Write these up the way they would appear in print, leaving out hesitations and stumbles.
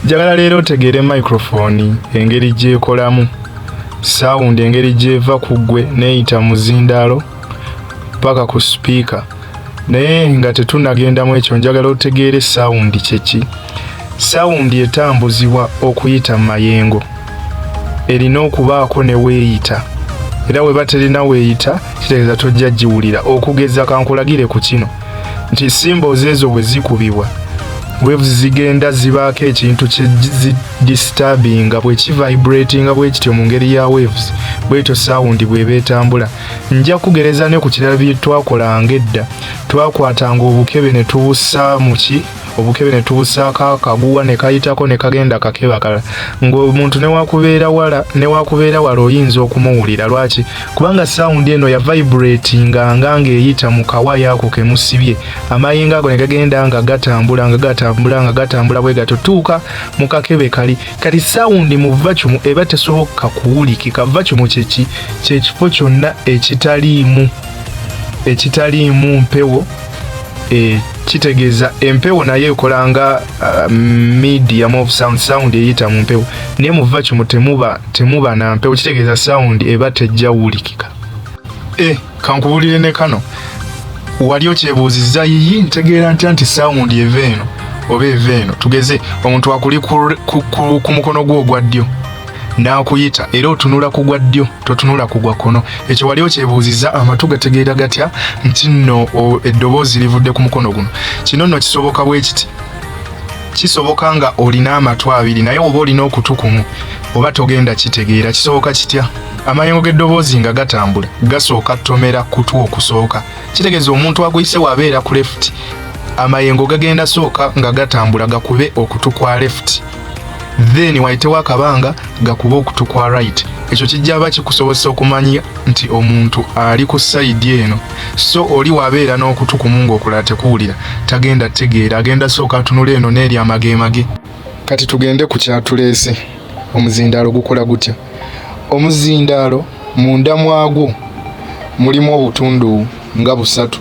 Njagala leero otegeere microphone engeri gyekolamu, sound engeri gyeva ku ggwe neeyita muzindaalo paka ku speaker. Naye nga tetunnagendamu ekyo, njagala otegeere sound kyeki. Sound etambuzibwa okuyita mu mayengo erina okubaako ne weeyita, era weba terina weeyita kitegeeza tojja giwulira. Okugeza kankulagire ku kino nti symbols ezo bwe zikubibwa waves zigenda zibaako ekintu kye disturbinga, bwe kivibratinga bwe kityo mu ngeri ya waves, bwetyo sound bweba etambula. Nja kugereza ne ku kirala bye twakolanga edda. Twakwatanga obukebe ne tubussa mu ki, obukebe ne tubusaako akaguwa ne kayitako ne kagenda kakebakala, ng'omuntu newakubeera wala oyinza okumuwulira. Lwaki? Kubanga sound eno ya vibratinga nga ng'eyita mu kawaya ako ke musibye, amayengo ago ne gagenda nga gatambula bwe gato tuuka mu kakebe kali. Kati sound mu vacuum eba tesoboka kuwulikika. Vacuum kyekifo kyonna ekitaliimu mpewo. Kitegeeza empewo naye ekolanga medium of sound eyita mu mpewo, naye mu vacuum temuba na mpewo, kitegeeza sound eba tejja wulikika. Kankubulire ne kano, wali okyebuuzizza yiyi ntegeera ntya nti sound eva eno oba eva eno. Tugeze omuntu akuli ku mukono gwo ogwa ddyo n'akuyita era otunula ku gwa ddyo totunula ku gwa kkono. Ekyo wali okyebuuzizza, amatu gategeera gatya nti nno eddoboozi livudde ku mukono guno. Kino nno kisoboka bwe kiti, kisoboka nga olina amatu abiri naye oba olina okutu kumu oba togenda kitegeera. Kisoboka kitya? Amayengo g'eddoboozi nga gatambula gasooka tomera kutu okusooka. Kitegeeza omuntu aguyise wabeera ku left, amayengo gagenda sooka nga gatambula gakube okutu kwa left, then wayitewo akabanga gakuba okutu kwa right. Ekyo kijja ba kikusobozesa okumanya nti omuntu ali ku side eno, so oli wabeera n'okutu kumu ng'okulala tekuwulira, tagenda tegeera, agenda sooka atunula eno n'eri amagemage. Kati tugende ku kyatuleese. Omuzindaalo gukola gutya? Omuzindaalo munda mwagwo mulimu obutundu nga busatu.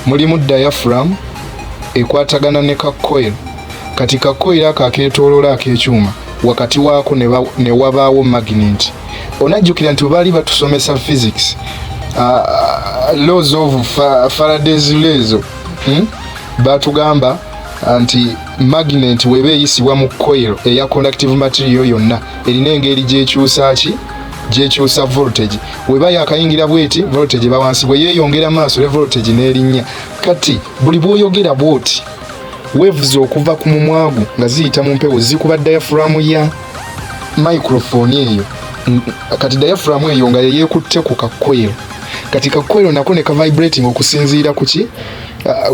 Mulimu diaphragm ekwatagana ne ka coil. Kati ka coil ako akeetooloola ak'ekyuma, wakati waako ne wabaawo magnet. Onajjukira nti baali batusomesa physics, laws of Faraday's laws. Batugamba nti magnet weba eyisibwa mu coil eya conductive material yonna erina engeri gyekyusa voltage. Weba yakayingira bweti voltage eba wansi, bwe yeeyongera maaso ne voltage n'erinnya. Kati buli bw'oyogera bwoti waves okuva ku mumwagu nga ziyita mu mpewo zikuba diaphragm ya microphone eyo. Kati diaphragm eyo nga yeekutte ku kakoero. Kati kakoero nako ne ka vibrating okusinziira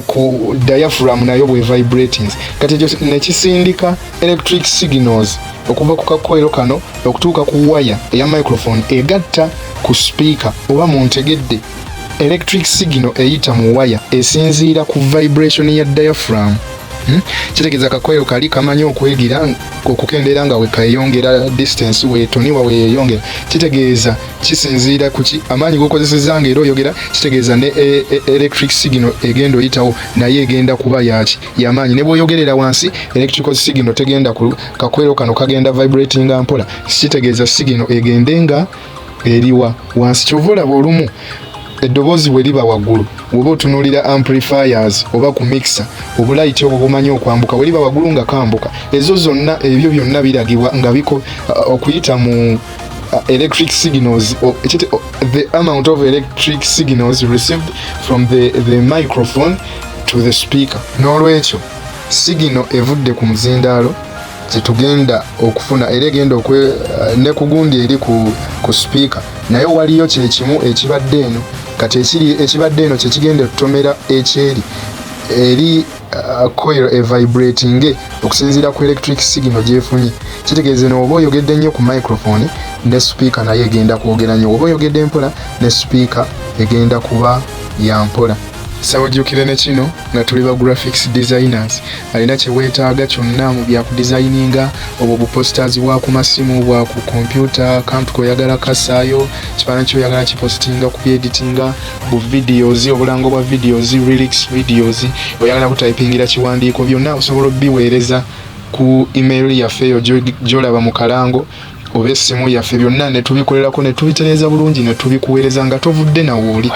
ku diaphragm nayo bwe vibrating. Kati ne kisindika electric signals okuva ku kakoero kano okutuuka ku waya eya microphone egatta ku speaker oba mu ntegedde. Electric signal eyita mu waya esinziira ku vibration ya diaphragm. Kitegeeza kakoero kali kamanyi okwegira okukendeera nga wekayongera distance wetoniwa weyeyongera. Kitegeeza kisinziira ku ki amaanyi g'okozesezza ng'era oyogera. Kitegeeza ne electric signal egenda oyitawo naye egenda kuba y'amaanyi. Ne bw'oyogerera wansi electrical signal tegenda ku kakoero kano kagenda vibratinga mpola. Kitegeeza signal egende nga eriwa wansi. Kyova olaba olumu eddoboozi bwe liba waggulu, oba otunuulira amplifiers oba ku mixer, obulayiti obwo bumanyi okwambuka bwe liba waggulu nga kambuka. Ezo zonna ebyo byonna biragibwa nga okuyita mu electric signals, the amount of electric signals received from the microphone to the speaker. N'olwekyo signal evudde ku muzindaalo kyetugenda okufuna era egenda ne ku gundi eri ku speaker, naye waliyo kyekimu ekibadde eno. Kati ekibadde eno kyekigenda tutomera ekyeri eri coil vibrating okusinziira ku electric signal gyefunye. Kitegeeza oba oyogedde nnyo ku microphone ne speaker naye egenda kwogera nnyo, oba oyogedde mpola ne speaker egenda kuba ya mpola. Sawujjukire ne kino nga tuli ba graphics designers, alina kye weetaaga kyonna mu bya kudesigninga, obwo buposters bwa ku masimu, bwa ku computer, kantu koyagala kasaayo, kifaananyi kyoyagala kipostinga ku editinga, bu videos, obulango bwa videos, lyrics videos, oyagala kutypingira kiwandiiko, byonna osobola obiweereza ku email yaffe eyo gy'olaba mu kalango oba essimu yaffe byonna ne tubikolerako ne tubitereeza bulungi ne tubikuweereza nga tovudde nawooli.